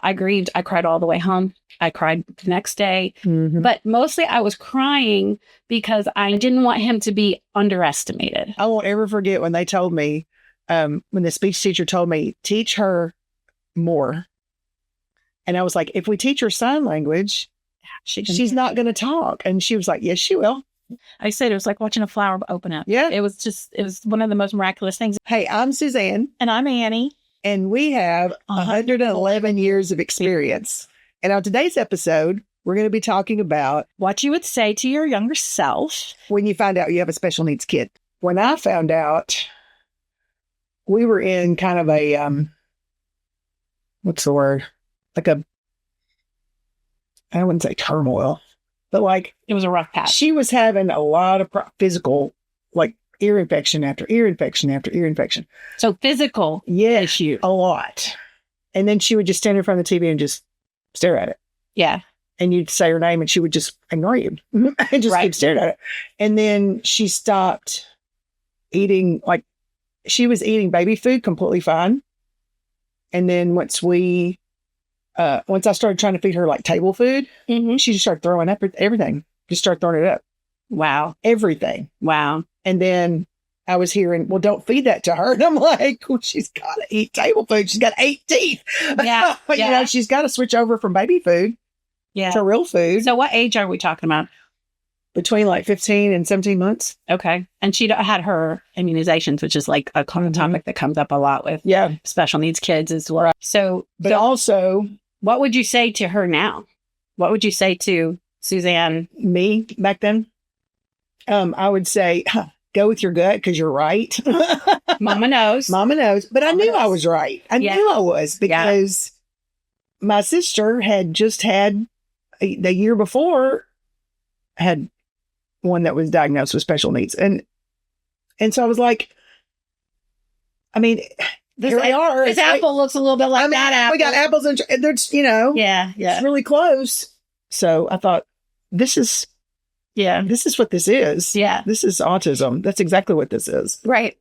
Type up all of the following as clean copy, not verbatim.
I grieved. I cried all the way home. I cried the next day. But mostly I was crying because I didn't want him to be underestimated. I won't ever forget when they told me, when the speech teacher told me, teach her more. And I was like, if we teach her sign language, she's not going to talk. And she was like, yes, she will. I said it was like watching a flower open up. Yeah. It was one of the most miraculous things. Hey, I'm Suzanne. And I'm Annie. And we have 111 years of experience. And on today's episode, we're going to be talking about what you would say to your younger self when you find out you have a special needs kid. When I found out, we were in kind of a, what's the word? Like I wouldn't say turmoil, but like it was a rough patch. She was having a lot of physical, like ear infection after ear infection after ear infection. So physical issue. A lot. And then she would just stand in front of the TV and just stare at it. Yeah. And you'd say her name and she would just ignore you and just keep staring at it. And then she stopped eating, like she was eating baby food completely fine. And then once I started trying to feed her like table food, she just started throwing up everything. Just started throwing it up. Wow. Everything. Wow. And then I was hearing, well, don't feed that to her. And I'm like, well, she's got to eat table food. She's got 8 teeth. Yeah. You know, she's got to switch over from baby food to real food. So what age are we talking about? Between like 15 and 17 months. Okay. And she had her immunizations, which is like a common topic that comes up a lot with special needs kids as well. Right. So, but also, what would you say to her now? What would you say to Suzanne? Me back then? I would say, go with your gut because you're right. Mama knows. Mama knows. But I knew I was right. I knew I was because my sister had just had, the year before, had one that was diagnosed with special needs. And so I was like, I mean, here they are. This apple looks a little bit like that apple. We got apples and there's, it's really close. So I thought, this is what this is. Yeah. This is autism. That's exactly what this is. Right.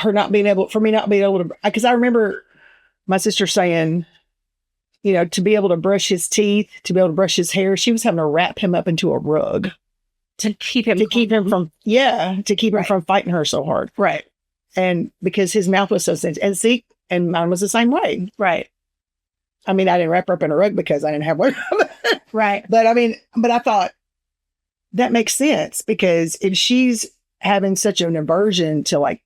For me not being able to, because I remember my sister saying, to be able to brush his teeth, to be able to brush his hair, she was having to wrap him up into a rug. To keep him from fighting her so hard. Right. And because his mouth was so sensitive. And mine was the same way. Right. I mean, I didn't wrap her up in a rug because I didn't have one. Right. But I thought that makes sense because if she's having such an aversion to like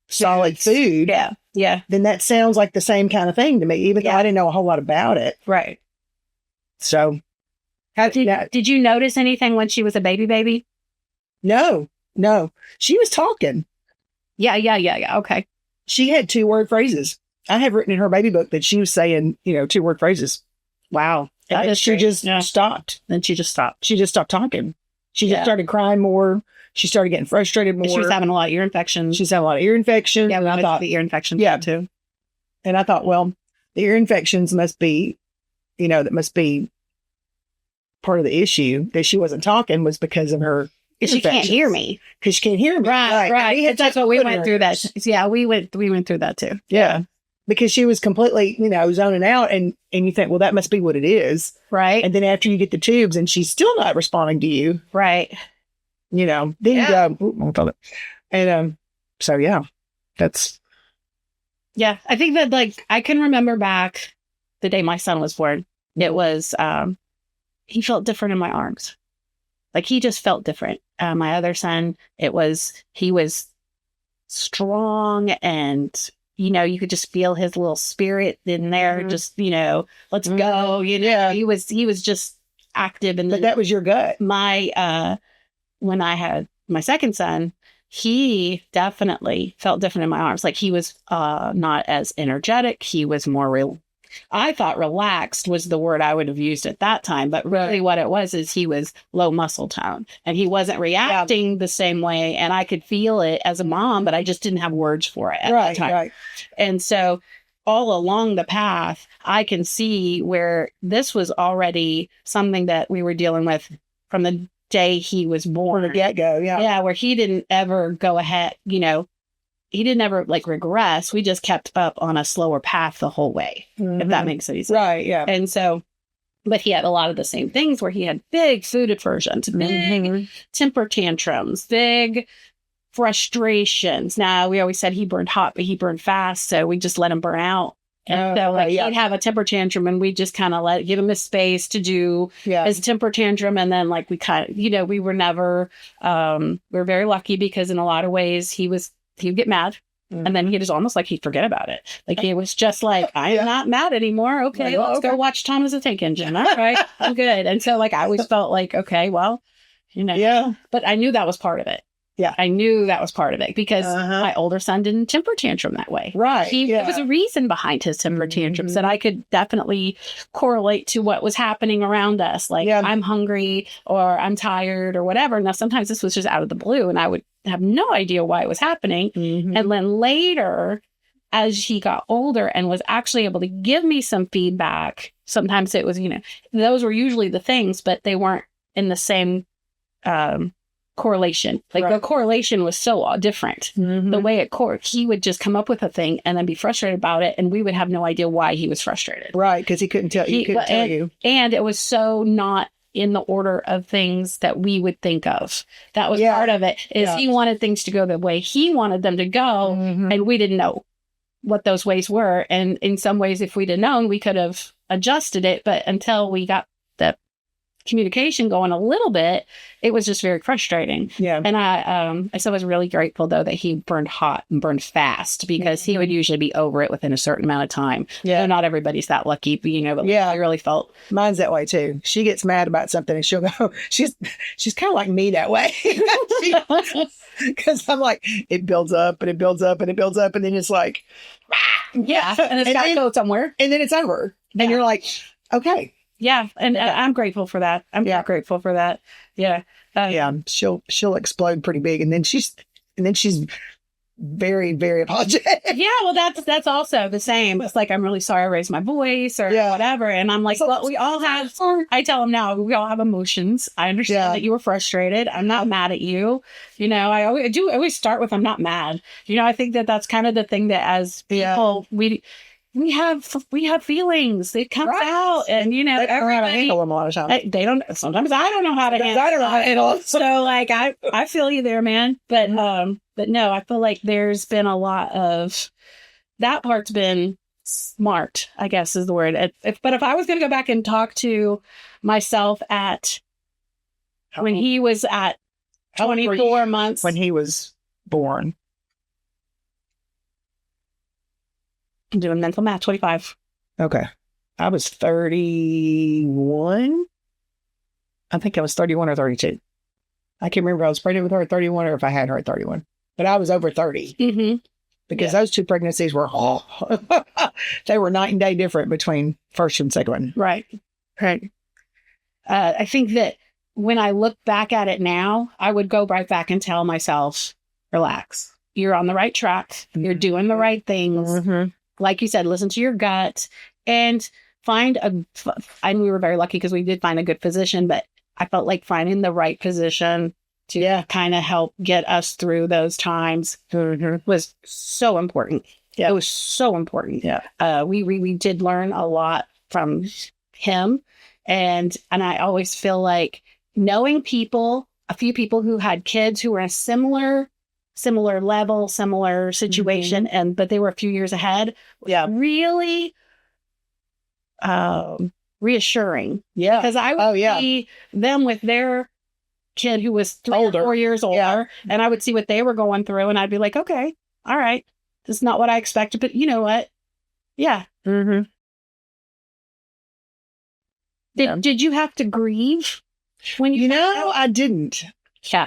solid food, then that sounds like the same kind of thing to me, even though I didn't know a whole lot about it. Right. So, did you notice anything when she was a baby? No. She was talking. Yeah. Okay. She had 2-word phrases. I have written in her baby book that she was saying, 2-word phrases. Wow. She just stopped. Then she just stopped. She just stopped talking. She just started crying more. She started getting frustrated more. She was having a lot of ear infections. She's having a lot of ear infections. Yeah, I thought the ear infections too. And I thought, well, the ear infections must be, that must be part of the issue that she wasn't talking was because of her. She can't hear me. Because she can't hear me. Right. That's what we went through that. Yeah, we went through that too. Yeah. Because she was completely, zoning out and you think, well, that must be what it is. Right. And then after you get the tubes and she's still not responding to you. Right. Then you go, and so that's. Yeah. I think that I can remember back the day my son was born. It was, he felt different in my arms. Like he just felt different. My other son, he was strong and, you could just feel his little spirit in there. Just, let's go, he was just active. And but that was your gut. When I had my second son, he definitely felt different in my arms. Like he was not as energetic. He was more I thought relaxed was the word I would have used at that time, but really what it was is he was low muscle tone and he wasn't reacting the same way. And I could feel it as a mom, but I just didn't have words for it at the time. Right. And so all along the path, I can see where this was already something that we were dealing with from the day he was born. From the get-go, Yeah, where he didn't ever go ahead, ever like regress. We just kept up on a slower path the whole way, if that makes any sense. Right. Yeah. And so, but he had a lot of the same things where he had big food aversions, big temper tantrums, big frustrations. Now, we always said he burned hot, but he burned fast. So we just let him burn out. And so like he'd have a temper tantrum and we just kind of give him his space to do his temper tantrum. And then like we kind of, we were never, we were very lucky because in a lot of ways he'd get mad. And then almost like he'd forget about it. Like he was just like, I'm not mad anymore. Okay, let's go watch Thomas the Tank Engine. All right, I'm good. And so like I always felt like, okay, well, but I knew that was part of it. Yeah. I knew that was part of it because my older son didn't temper tantrum that way. Right. There was a reason behind his temper tantrums that I could definitely correlate to what was happening around us. Like I'm hungry or I'm tired or whatever. Now, sometimes this was just out of the blue and I would have no idea why it was happening. And then later, as he got older and was actually able to give me some feedback, sometimes it was, those were usually the things, but they weren't in the same correlation. Like the correlation was so different. The way he would just come up with a thing and then be frustrated about it, and we would have no idea why he was frustrated. Right, because he couldn't tell you. And it was so not in the order of things that we would think of. That was part of it. He wanted things to go the way he wanted them to go, and we didn't know what those ways were. And in some ways, if we'd have known, we could have adjusted it. But until we got the communication going a little bit, it was just very frustrating. And I was really grateful though that he burned hot and burned fast, because he would usually be over it within a certain amount of time. So not everybody's that lucky, but but I really felt mine's that way too. She gets mad about something and she'll go, she's kind of like me that way. Because I'm like, it builds up and it builds up and it builds up, and then it's like, and it's got to go somewhere, and then it's over, and you're like, okay. And I'm grateful for that. I'm grateful for that. She'll explode pretty big, and then she's very, very apologetic. Well, that's also the same. It's like, I'm really sorry I raised my voice or whatever, and I'm like, well, we all have. I tell them now, we all have emotions. I understand that you were frustrated. I'm not mad at you. I always start with, I'm not mad. I think that's kind of the thing that as people we have feelings. It comes out, and they don't know how to handle them a lot of times. They don't. Sometimes I don't know how to handle. I don't know how to handle them. So like I feel you there, man. But no, I feel like there's been a lot of that part's been smart, I guess is the word. But if I was going to go back and talk to myself when he was at 24 months, when he was born. I'm doing mental math, 25. Okay. I was 31. I think I was 31 or 32. I can't remember if I was pregnant with her at 31 or if I had her at 31. But I was over 30. Because those two pregnancies were, they were night and day different between first and second one. Right. I think that when I look back at it now, I would go right back and tell myself, relax. You're on the right track. You're doing the right things. Like you said, listen to your gut and and we were very lucky because we did find a good physician, but I felt like finding the right physician to kind of help get us through those times was so important. It was so important. We did learn a lot from him. And I always feel like knowing a few people who had kids who were in a similar level, similar situation, but they were a few years ahead. Really reassuring. Because I would see them with their kid who was 3 or 4 years older, and I would see what they were going through, and I'd be like, okay, all right, this is not what I expected, but you know what? Did you have to grieve when you I didn't.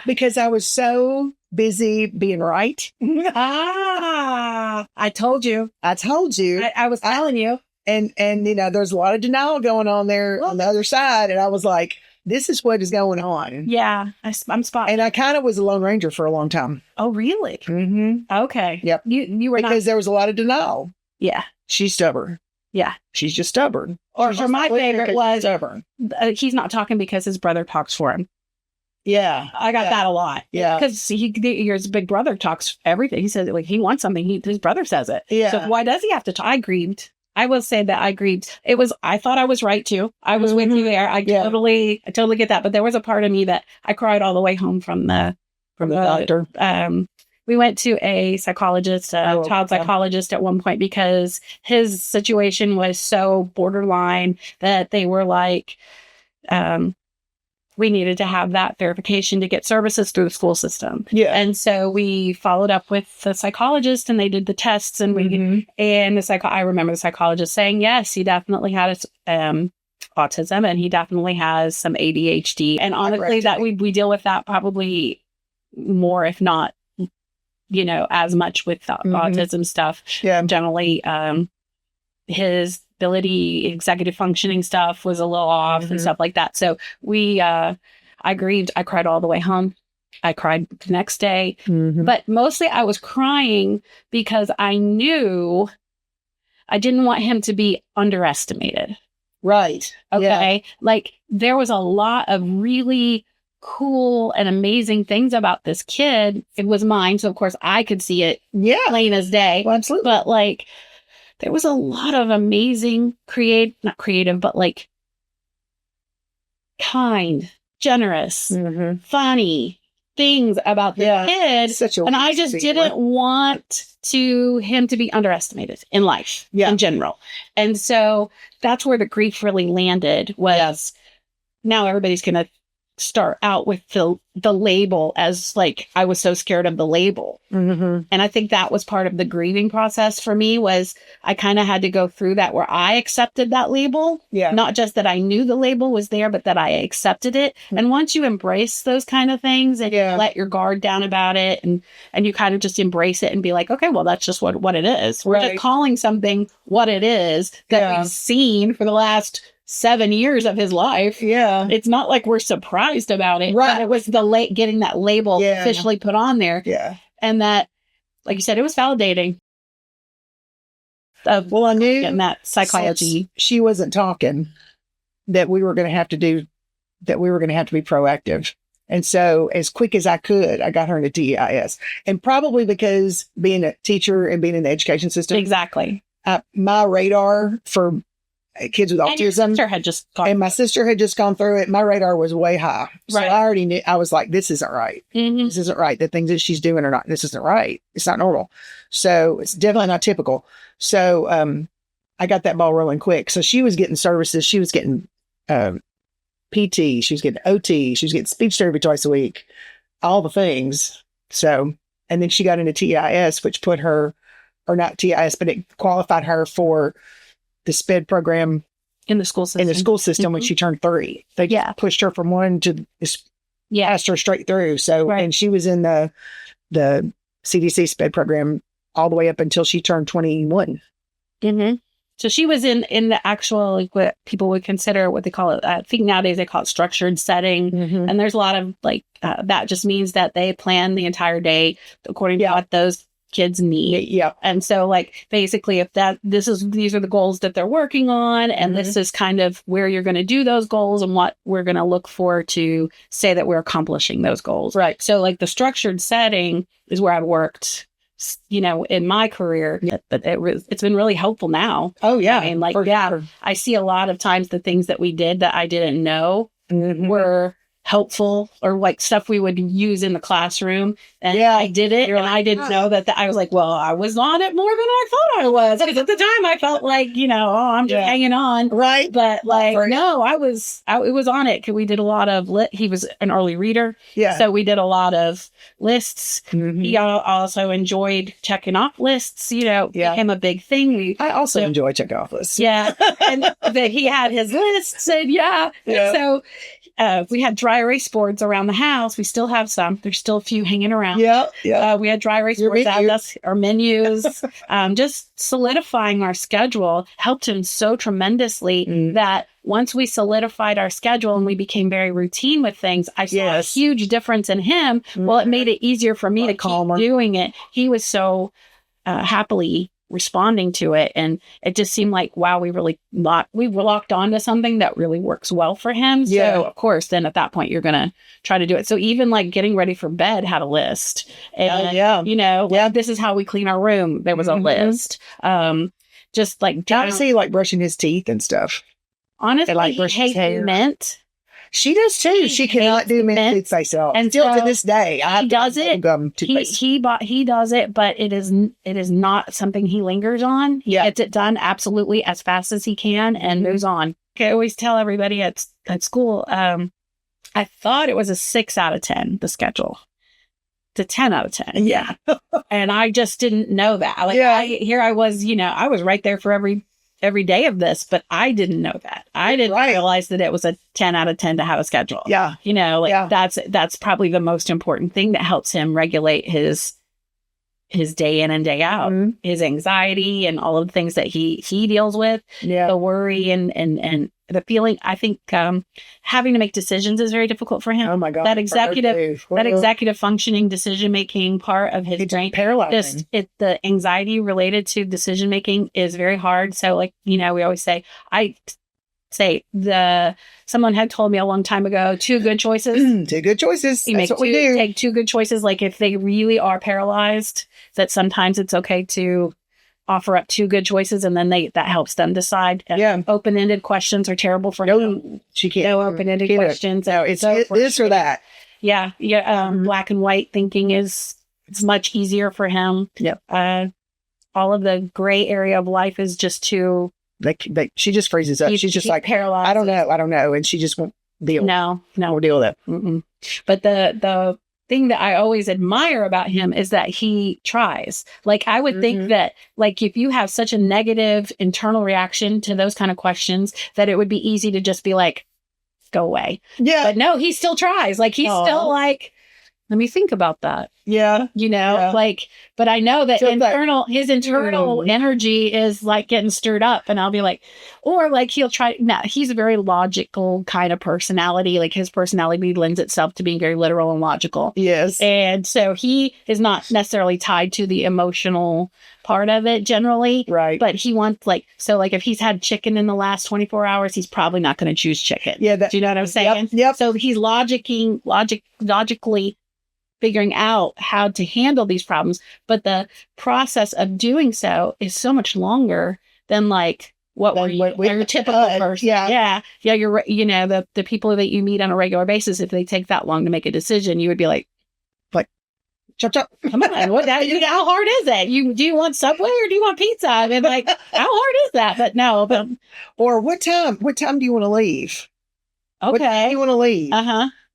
Because I was so busy being right. I told you. I was telling you. And there's a lot of denial going on there on the other side. And I was like, this is what is going on. Yeah, I'm spot. And I kind of was a Lone Ranger for a long time. Oh, really? Okay. Yep. You were because there was a lot of denial. Yeah. She's stubborn. Yeah. She's just stubborn. Or my favorite was stubborn. He's not talking because his brother talks for him. Yeah. I got that a lot. Yeah. Because his big brother talks everything. He says, like, he wants something. His brother says it. Yeah. So why does he have to talk? I grieved. I will say that I grieved. I thought I was right too. I was with you there. I totally get that. But there was a part of me that I cried all the way home from the doctor. We went to a psychologist, child psychologist at one point, because his situation was so borderline that they were like, we needed to have that verification to get services through the school system. Yeah. And so we followed up with the psychologist and they did the tests and I remember the psychologist saying, yes, he definitely had autism and he definitely has some ADHD. And honestly, that we deal with that probably more, if not, as much with the autism stuff. Yeah. Generally, his ability, executive functioning stuff was a little off and stuff like that. So I grieved. I cried all the way home. I cried the next day, but mostly I was crying because I knew I didn't want him to be underestimated. Right. Okay. Yeah. Like there was a lot of really cool and amazing things about this kid. It was mine. So of course I could see it plain as day. Well, absolutely. But like, there was a lot of amazing, not creative, but like kind, generous, funny things about the kid. And I just didn't want him to be underestimated in life in general. And so that's where the grief really landed was now everybody's going to start out with the label as like, I was so scared of the label. And I think that was part of the grieving process for me was I kind of had to go through that where I accepted that label. Yeah. Not just that I knew the label was there, but that I accepted it. And once you embrace those kind of things and you let your guard down about it and you kind of just embrace it and be like, okay, well, that's just what it is. We're just calling something what it is that we've seen for the last 7 years of his life. Yeah. It's not like we're surprised about it. Right. But it was getting that label officially put on there. Yeah. And that, like you said, it was validating. Well, I knew getting that psychology. She wasn't talking that we were going to have to be proactive. And so as quick as I could, I got her into TEIS. And probably because being a teacher and being in the education system. Exactly. My radar for kids with autism. And my sister had just gone through it. My radar was way high. So I already knew, I was like, this isn't right. This isn't right. The things that she's doing are not, this isn't right. It's not normal. So it's definitely not typical. So I got that ball rolling quick. So she was getting services. She was getting PT. She was getting OT. She was getting speech therapy twice a week. All the things. So, and then she got into TEIS, which put her, or not TEIS, but it qualified her for the SPED program in the school system. When she turned 3. They pushed her from 1 to passed her straight through. So, and she was in the CDC SPED program all the way up until she turned 21. So she was in the actual, like what people would consider what they call it. I think nowadays they call it structured setting. And there's a lot of that just means that they plan the entire day according to what those kids need. Yeah. And so like basically if these are the goals that they're working on and this is kind of where you're going to do those goals and what we're going to look for to say that we're accomplishing those goals. Right. So like the structured setting is where I've worked, in my career, but it's been really helpful now. Oh yeah. I mean sure. I see a lot of times the things that we did that I didn't know were helpful or like stuff we would use in the classroom. And I did it and I didn't know that I was like, well, I was on it more than I thought I was. Because at the time I felt like, I'm just hanging on. Right. But no, it was on it. Cause we did a lot of he was an early reader. Yeah. So we did a lot of lists. He also enjoyed checking off lists, became a big thing. I also enjoy checking off lists. Yeah. And he had his lists and so we had dry erase boards around the house. We still have some. There's still a few hanging around. Yeah. We had dry erase boards out of our menus. Just solidifying our schedule helped him so tremendously that once we solidified our schedule and we became very routine with things, I saw a huge difference in him. Well, it made it easier for me to keep doing it. He was so happily responding to it. And it just seemed like, wow, we were locked onto something that really works well for him. Yeah. So of course, then at that point, you're going to try to do it. So even like getting ready for bed had a list. And, this is how we clean our room. There was a list. Just like, I see like brushing his teeth and stuff. Honestly, and like he brushing his hates hair. mint. She does too. She cannot do mint toothpaste at all. And still to this day, he does it. Toothpaste. He does it, but it is not something he lingers on. He gets it done absolutely as fast as he can and moves on. I always tell everybody at school, I thought it was a 6 out of 10, the schedule. To 10 out of 10. Yeah. And I just didn't know that. Like I was, I was right there for every day of this, but I didn't know that. I didn't realize that it was a 10 out of 10 to have a schedule. Yeah. That's probably the most important thing that helps him regulate his day in and day out, his anxiety and all of the things that he deals with, the worry and the feeling. I think having to make decisions is very difficult for him. Oh my God. That executive functioning decision making part of his brain, paralyzing. The anxiety related to decision making is very hard. So like, we always say, someone had told me a long time ago, 2 good choices. 2 good choices. That's what we do. Take 2 good choices. Like if they really are paralyzed, that sometimes it's okay to offer up 2 good choices, and then that helps them decide. Open-ended questions are terrible for him. She can't. No open-ended questions. No, it's this or that. Yeah. Black and white thinking it's much easier for him. Yep. All of the gray area of life is just too. She just freezes up. She's just like paralyzed. I don't know, and she just won't deal. No, we'll deal with it. Mm-mm. But the thing that I always admire about him is that he tries. Like I would think that like if you have such a negative internal reaction to those kind of questions, that it would be easy to just be like, go away. Yeah. But no, he still tries. Like he's still like, let me think about that. Yeah. But I know that his internal energy is like getting stirred up, and I'll be like, or like he'll try. No, he's a very logical kind of personality. Like his personality lends itself to being very literal and logical. Yes. And so he is not necessarily tied to the emotional part of it generally. Right. But he wants if he's had chicken in the last 24 hours, he's probably not going to choose chicken. Yeah. Do you know what I'm saying? Yep. So he's logically figuring out how to handle these problems, but the process of doing so is so much longer than like your typical person. Yeah. You're the people that you meet on a regular basis. If they take that long to make a decision, you would be like, chop chop. Come on, how hard is that? Do you want Subway or do you want pizza? I mean, like, how hard is that? But no, or what time do you want to leave? Okay, what time do you want to leave?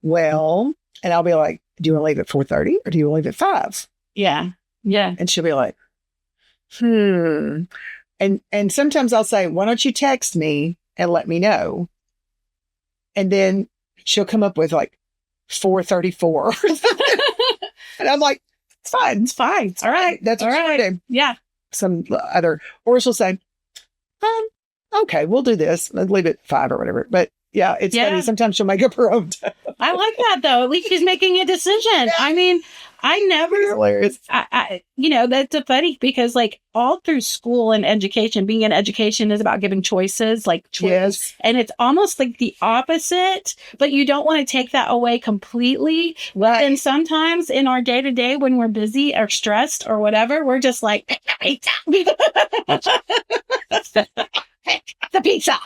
Well, and I'll be like, do you want to leave at 4:30 or do you want to leave at 5? Yeah. And she'll be like, And sometimes I'll say, why don't you text me and let me know? And then she'll come up with like 4:34. And I'm like, it's fine. It's fine. It's all right. That's all right. Yeah. Some other, or she'll say, okay, we'll do this. Let's leave it 5 or whatever. But yeah, it's funny. Sometimes she'll make up her own time. I like that though. At least she's making a decision. Yeah. I mean, I never, hilarious. That's a funny because like all through school and education, being in education is about giving choices, Yes. And it's almost like the opposite, but you don't want to take that away completely. Right. And sometimes in our day to day, when we're busy or stressed or whatever, we're just like, the pizza.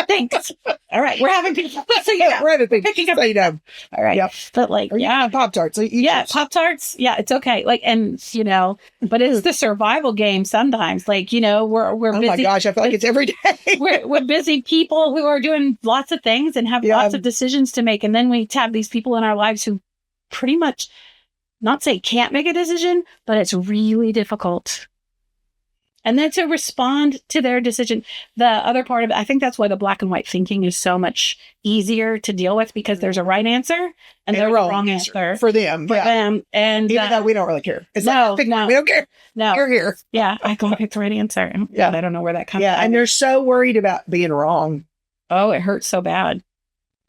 Thanks. All right. We're having pizza. So we're having pizza. So all right. Yep. But like, Pop-Tarts. So Pop-Tarts. Yeah, it's okay. Like, and but it's the survival game sometimes. Like, we're busy. Oh my gosh, I feel like it's every day. we're busy people who are doing lots of things and have lots of decisions to make. And then we have these people in our lives who pretty much not say can't make a decision, but it's really difficult. And then to respond to their decision, the other part of it, I think that's why the black and white thinking is so much easier to deal with, because there's a right answer and there's a wrong answer for them. And even though we don't really care. It's we don't care. No. You're here. Yeah. I go pick the right answer. Yeah. I don't know where that comes from. Yeah. And they're so worried about being wrong. Oh, it hurts so bad.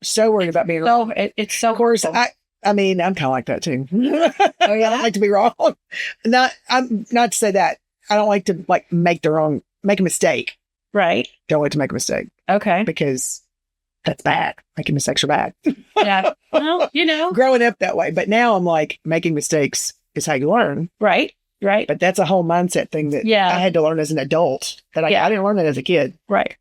So worried about being wrong. It's so, of course, I mean, I'm kind of like that too. Oh yeah. I like to be wrong. I'm not to say that. I don't like to like make a mistake. Right. Don't like to make a mistake Okay. because that's bad. Making mistakes are bad. Yeah. Well, you know. Growing up that way. But now I'm like, making mistakes is how you learn. Right. Right. But that's a whole mindset thing that I had to learn as an adult. That I didn't learn that as a kid. Right.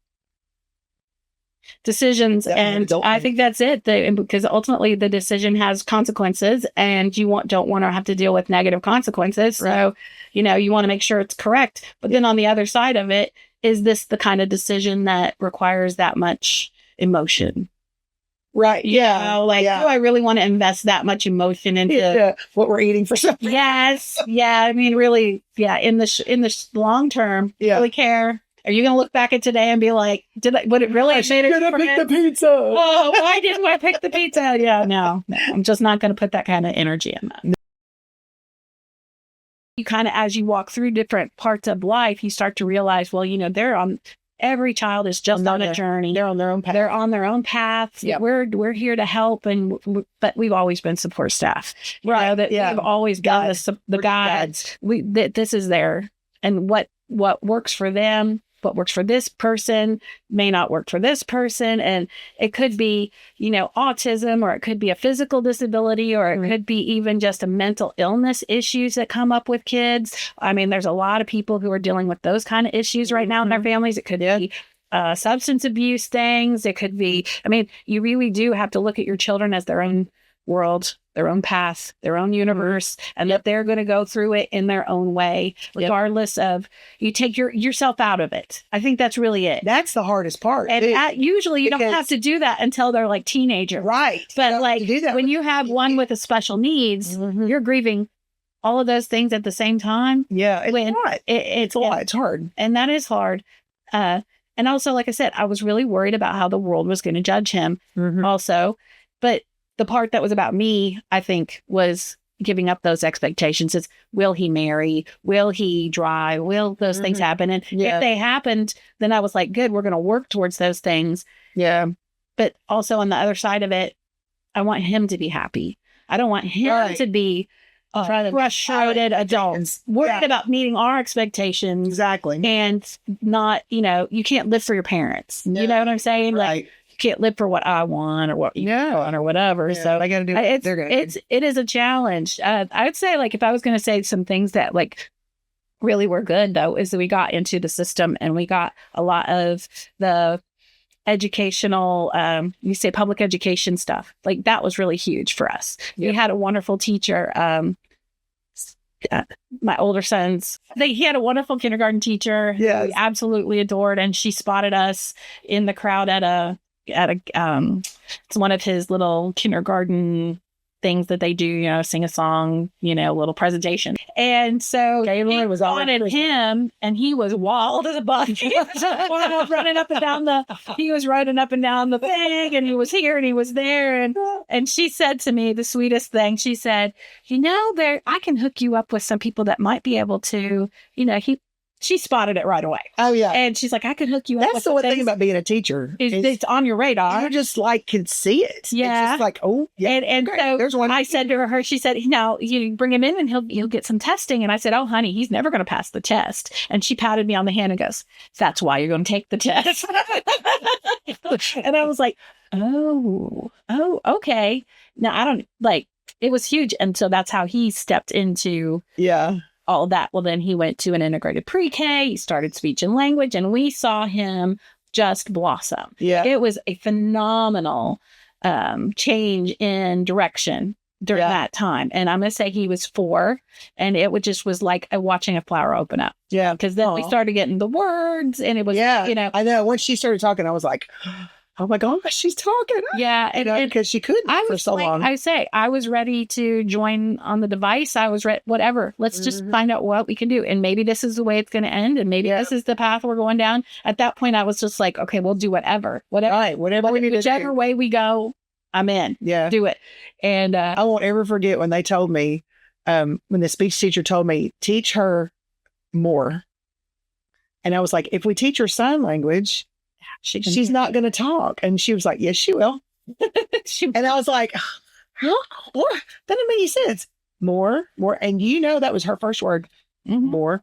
Decisions. And I think that's it. Because ultimately the decision has consequences and you don't want to have to deal with negative consequences. Right. So, you know, you want to make sure it's correct. But then on the other side of it, is this the kind of decision that requires that much emotion? Right. Yeah. You know, like, do I really want to invest that much emotion into what we're eating for something? Yes. Yeah. I mean, really, in the long term, really care. Are you going to look back at today and be like, would it really have made it? I pick the pizza. Oh, why didn't I pick the pizza? Yeah, no, I'm just not going to put that kind of energy in that. You kind of, as you walk through different parts of life, you start to realize, well, you know, every child is just on a journey. They're on their own path. They're on their own paths. Yep. We're here to help, but we've always been support staff. Right. You know, that we've always got the guides. This is there, and what works for them, what works for this person may not work for this person, and it could be, you know, autism, or it could be a physical disability, or it could be even just a mental illness issues that come up with kids. I mean, there's a lot of people who are dealing with those kind of issues right now in their families. It could be substance abuse things. It could be, I mean, you really do have to look at your children as their own world, their own path, their own universe, and that they're going to go through it in their own way, regardless of, you take yourself out of it. I think that's really it. That's the hardest part. And usually you don't have to do that until they're like teenager. Right. But like when you have one with a special needs, you're grieving all of those things at the same time. Yeah. It's a lot. It's hard. And that is hard. And also, like I said, I was really worried about how the world was going to judge him also. But the part that was about me, I think, was giving up those expectations. Is, will he marry? Will he drive? Will those things happen? And if they happened, then I was like, good, we're going to work towards those things. Yeah. But also on the other side of it, I want him to be happy. I don't want him to be frustrated adults, worried about meeting our expectations. Exactly. And not, you know, you can't live for your parents. No. You know what I'm saying? Right. Like, can't live for what I want or what you want or whatever. Yeah, so I got to do it is a challenge. I would say, like, if I was going to say some things that like really were good, though, is that we got into the system and we got a lot of the educational, you say public education stuff. Like, that was really huge for us. We had a wonderful teacher. My older sons, he had a wonderful kindergarten teacher who we absolutely adored, and she spotted us in the crowd at it's one of his little kindergarten things that they do, you know, sing a song, you know, little presentation. And so Gaylord was on him, and he was wild as a buck. He was running up and down the thing, and he was here and he was there. And she said to me the sweetest thing. She said, you know, I can hook you up with some people that might be able to, you know, she spotted it right away. Oh, yeah. And she's like, I could hook you up. That's the one thing about being a teacher. It's on your radar. You just like can see it. Yeah. It's just like, oh, yeah. And so there's one. I said to her, she said, now you bring him in and he'll get some testing. And I said, oh, honey, he's never going to pass the test. And she patted me on the hand and goes, that's why you're going to take the test. And I was like, oh, okay. Now I don't it was huge. And so that's how he stepped into all of that. Well, then he went to an integrated pre-K. He started speech and language, and we saw him just blossom. Yeah. It was a phenomenal change in direction during that time. And I'm going to say he was 4, and it was like watching a flower open up. Yeah. Because then we started getting the words, and it was, you know. I know. When she started talking, I was like, oh my gosh, she's talking. Yeah. And because she couldn't for so long. I was ready to join on the device. I was ready, whatever. Let's just find out what we can do. And maybe this is the way it's going to end. And maybe this is the path we're going down. At that point, I was just like, okay, we'll do whatever. Right. Whatever we need to do. Whichever way we go, I'm in. Yeah. Do it. And I won't ever forget when they told me, when the speech teacher told me, teach her more. And I was like, if we teach her sign language, she's not going to talk. And she was like, yes, she will. And I was like, huh? What? That didn't make any sense. More. And you know, that was her first word. More.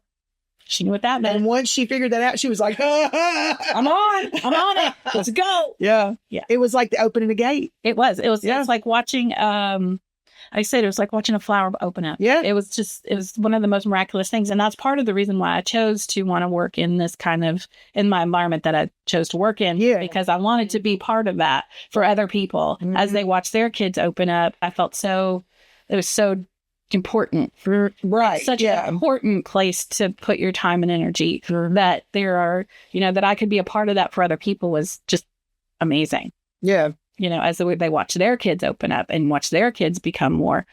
She knew what that meant. And once she figured that out, she was like, I'm on it. Let's go. Yeah. Yeah. It was like the opening a gate. It was. Yeah. It's like watching, I said it was like watching a flower open up. Yeah. It was one of the most miraculous things. And that's part of the reason why I chose to want to work in this in my environment that I chose to work in. Yeah. Because I wanted to be part of that for other people as they watch their kids open up. I felt it was so important. Right. Such an important place to put your time and energy that there are, that I could be a part of that for other people was just amazing. Yeah. As they watch their kids open up and watch their kids become more,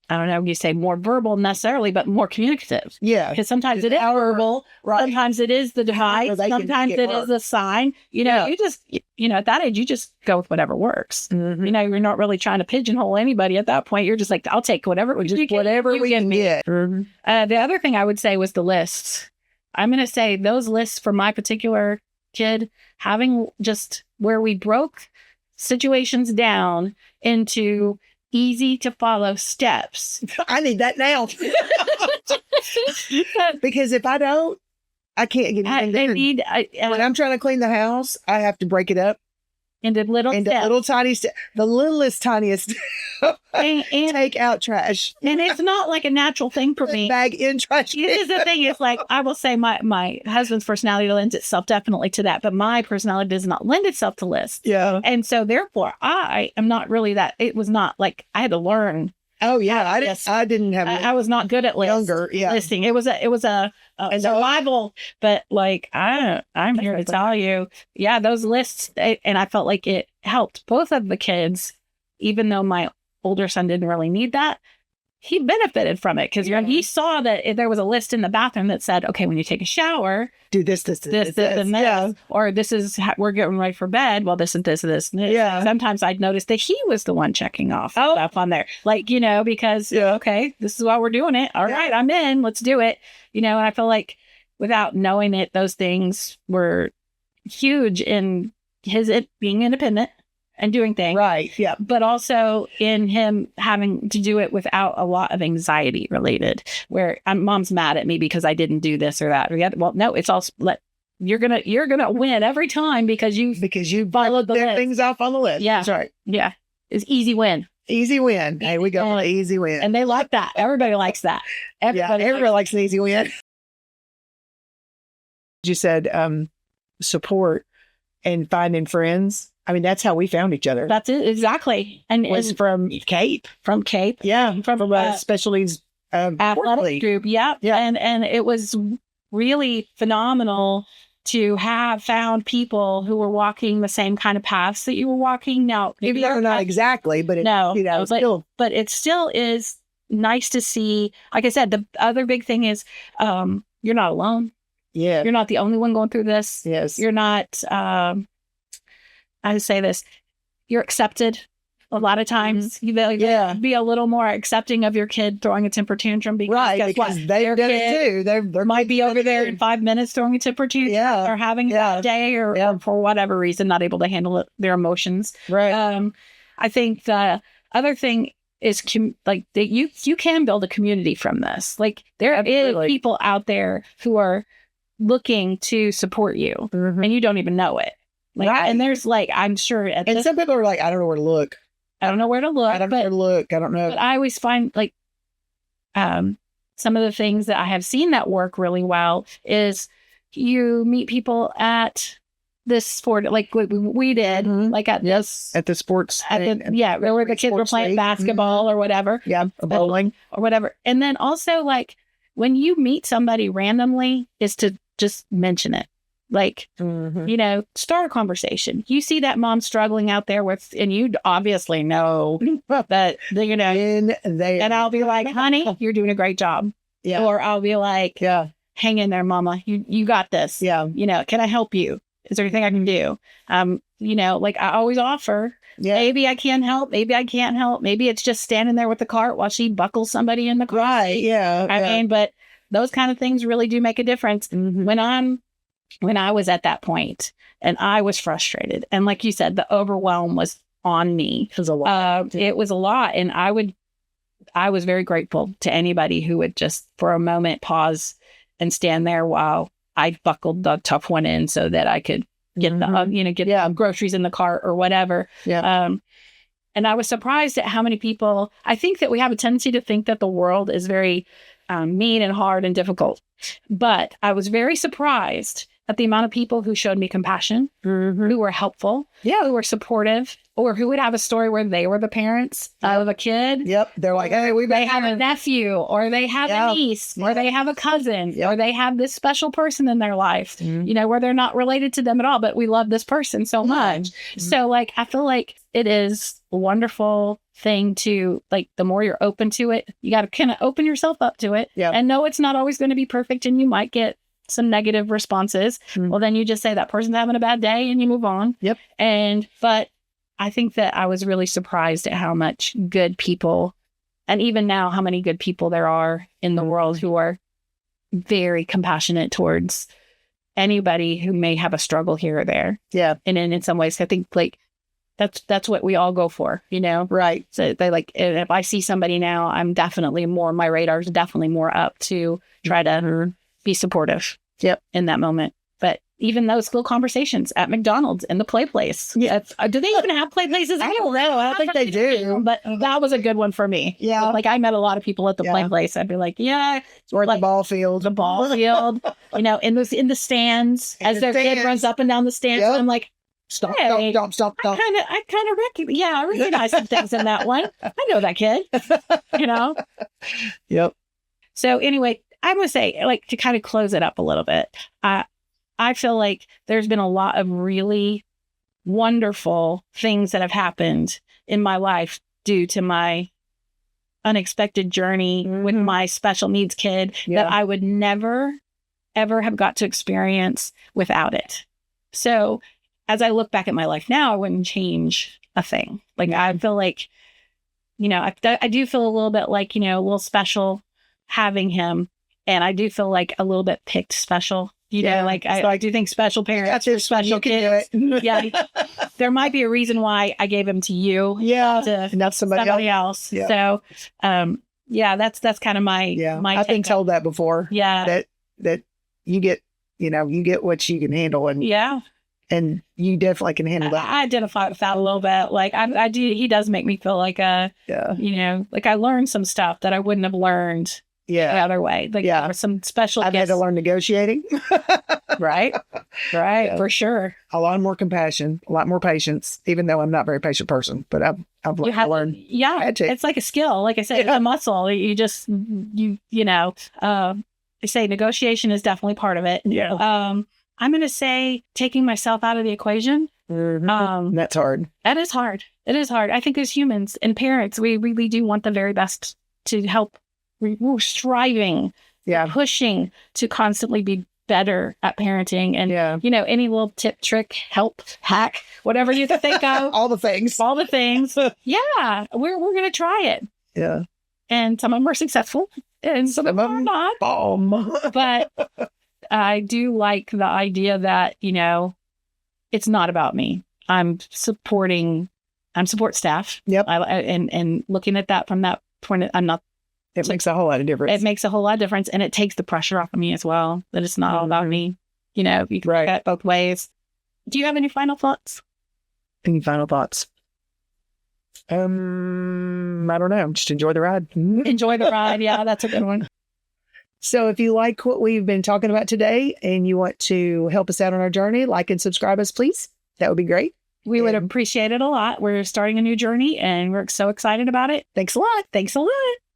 I don't know, you say more verbal necessarily, but more communicative. Yeah. Because sometimes it is verbal. Right. Sometimes it is the device. Sometimes it is a sign. You just, at that age, you just go with whatever works. Mm-hmm. You're not really trying to pigeonhole anybody at that point. You're just like, I'll take whatever we can get. Mm-hmm. The other thing I would say was the lists. I'm going to say those lists for my particular kid, having just where we broke situations down into easy to follow steps. I need that now. Because if I don't, I can't get anything done. When I'm trying to clean the house, I have to break it up into little tiny steps. The littlest, tiniest. and take out trash. And it's not like a natural thing for me. Bag in trash. It is the thing. It's like, I will say my husband's personality lends itself definitely to that, but my personality does not lend itself to lists. Yeah. And so therefore I am not really that. It was not like I had to learn. Oh yeah. I didn't have. I was not good at listing. It was a survival, but like, I'm here to tell you, those lists, and I felt like it helped both of the kids, even though my older son didn't really need that. He benefited from it because he saw that there was a list in the bathroom that said, okay, when you take a shower, do this, and this. Yeah. Or this is we're getting ready for bed. Well, this and this and this. And this. Yeah. Sometimes I'd notice that he was the one checking off stuff on there. Like, because, okay, this is why we're doing it. All right, I'm in. Let's do it. And I feel like without knowing it, those things were huge in it being independent and doing things. Right. Yeah. But also in him having to do it without a lot of anxiety related, where mom's mad at me because I didn't do this or that. Well, no, it's all you're going to win every time because you followed the list. Things off on the list. Yeah. That's right. Yeah. It's easy win. Easy win. Hey, we go on an easy win. And they like that. Everybody likes that. Everybody likes an easy win. You said support and finding friends. I mean, that's how we found each other. That's it. Exactly. And was from Cape. From Cape. Yeah. From a specialties athletic group. Yeah. Yeah. And it was really phenomenal to have found people who were walking the same kind of paths that you were walking. Now, maybe not exactly, but but it still is nice to see. Like I said, the other big thing is you're not alone. Yeah. You're not the only one going through this. Yes. You're not, I say this, you're accepted a lot of times. Mm-hmm. Be a little more accepting of your kid throwing a temper tantrum because they've done it too. They might be over there in 5 minutes throwing a temper tantrum or having a day or for whatever reason not able to handle their emotions. Right. I think the other thing is that you can build a community from this. Like there is people out there who are looking to support you and you don't even know it. And there's I'm sure. And some people are like, I don't know where to look. I don't know where to look. I don't know where to look. I don't know. But I always find some of the things that I have seen that work really well is you meet people at this sport, like we did, at the sports, where the kids were playing basketball or whatever, bowling or whatever. And then also when you meet somebody randomly, is to just mention it. Start a conversation. You see that mom struggling out there and you obviously know that, and I'll be like, honey, you're doing a great job. Yeah. Or I'll be like, hang in there, mama. You got this. Yeah. Can I help you? Is there anything I can do? I always offer. Yeah. Maybe I can help. Maybe I can't help. Maybe it's just standing there with the cart while she buckles somebody in the cart. Right. Yeah. I mean, but those kind of things really do make a difference. Mm-hmm. When I was at that point and I was frustrated, and like you said, the overwhelm was on me. It was a lot. It was a lot. And I was very grateful to anybody who would just for a moment pause and stand there while I buckled the tough one in so that I could get the groceries in the cart or whatever. Yeah. And I was surprised at how many people, I think that we have a tendency to think that the world is very mean and hard and difficult. But I was very surprised at the amount of people who showed me compassion, who were helpful, who were supportive, or who would have a story where they were the parents of a kid. Yep. They're like, hey, they have a nephew, or they have a niece, or they have a cousin, or they have this special person in their life, where they're not related to them at all, but we love this person so much. So like, I feel like it is a wonderful thing to, like, the more you're open to it, you got to kind of open yourself up to it and know it's not always going to be perfect, and you might get some negative responses. Well, then you just say that person's having a bad day and you move on. Yep. But I think that I was really surprised at how much good people, and even now, how many good people there are in the world who are very compassionate towards anybody who may have a struggle here or there. Yeah. And in some ways, I think like that's what we all go for, Right. So they like, if I see somebody now, I'm definitely more, my radar's definitely more up to try to be supportive in that moment. But even those little conversations at McDonald's in the play place. Yeah. Do they even have play places? I don't know. I don't think they do. But that was a good one for me. Yeah. Like, I met a lot of people at the play place. I'd be like, or like, the ball field. in the stands, as their kid runs up and down the stands. Yep. And I'm like, Stop. I kind of recognize some things in that one. I know that kid, Yep. So anyway, I would say, like, to kind of close it up a little bit, I feel like there's been a lot of really wonderful things that have happened in my life due to my unexpected journey with my special needs kid that I would never, ever have got to experience without it. So as I look back at my life now, I wouldn't change a thing. Like, I feel like, I do feel a little bit like, a little special having him. And I do feel like a little bit picked special. I do think special parents are special kids. There might be a reason why I gave him to you. To not somebody else. Yeah. So, that's kind of my. I've been told that before. Yeah. That you get what you can handle, and you definitely can handle that. I identify with that a little bit. Like, I do. He does make me feel like like I learned some stuff that I wouldn't have learned. The other way. Like, there were some special I've had to learn negotiating. Right. For sure. A lot more compassion, a lot more patience, even though I'm not a very patient person, but I've learned. Yeah. It's like a skill. Like I said, it's a muscle. You just, I say negotiation is definitely part of it. Yeah. I'm going to say taking myself out of the equation. That's hard. That is hard. It is hard. I think as humans and parents, we really do want the very best to help. We're striving, pushing to constantly be better at parenting, and any little tip, trick, help, hack, whatever you think of, all the things. We're gonna try it. Yeah, and some of them are successful, and some of them are not. But I do like the idea that it's not about me. I'm support staff. Yep, and looking at that from that point, I'm not. It makes a whole lot of difference. It makes a whole lot of difference. And it takes the pressure off of me as well. That it's not all about me. You can look at it both ways. Do you have any final thoughts? Any final thoughts? I don't know. Just enjoy the ride. Enjoy the ride. Yeah, that's a good one. So if you like what we've been talking about today and you want to help us out on our journey, like and subscribe us, please. That would be great. We would appreciate it a lot. We're starting a new journey and we're so excited about it. Thanks a lot. Thanks a lot.